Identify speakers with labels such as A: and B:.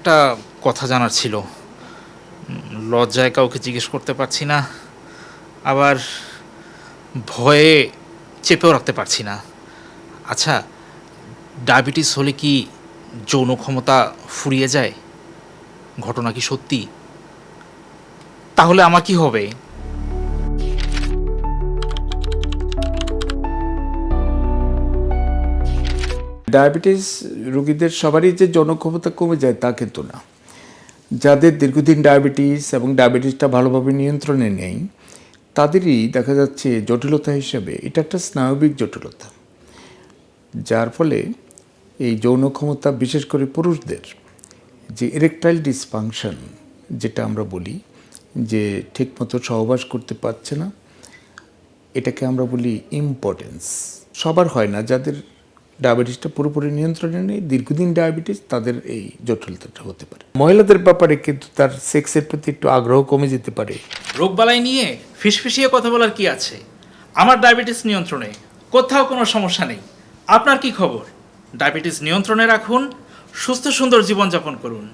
A: একটা কথা জানার ছিল। লজ্জায় কাউকে জিজ্ঞেস করতে পারছি না, আবার ভয়ে চেপেও রাখতে পারছি না। আচ্ছা, ডায়াবেটিস হলে কি যৌন ক্ষমতা ফুরিয়ে যায়? ঘটনা কি সত্যি? তাহলে আমার কি হবে?
B: ডায়াবেটিস রোগীদের সবারই যে জনক্ষমতা কমে যায় তা কিন্তু না। যাদের দীর্ঘদিন ডায়াবেটিস এবং ডায়াবেটিসটা ভালোভাবে নিয়ন্ত্রণে নেই, তাদেরই দেখা যাচ্ছে জটিলতা হিসেবে এটা একটা স্নায়বিক জটিলতা, যার ফলে এই যৌন ক্ষমতা, বিশেষ করে পুরুষদের যে ইরেকটাইল ডিসফাংশন যেটা আমরা বলি, যে ঠিকমতো সহবাস করতে পারছে না, এটাকে আমরা বলি ইম্পটেন্স। সবার হয় না, যাদের ডায়াবেটিসটা পুরোপুরি নিয়ন্ত্রণে নেই, দীর্ঘদিন ডায়াবেটিস, তাদের এই জটিলতাটা হতে পারে। মহিলাদের ব্যাপারে কিন্তু তার সেক্সের প্রতি একটু আগ্রহ কমে যেতে পারে।
A: রোগবালাই নিয়ে ফিসফিসিয়ে কথা বলার কি আছে? আমার ডায়াবেটিস নিয়ন্ত্রণে, কোথাও কোনো সমস্যা নেই। আপনার কি খবর? ডায়াবেটিস নিয়ন্ত্রণে রাখুন, সুস্থ সুন্দর জীবনযাপন করুন।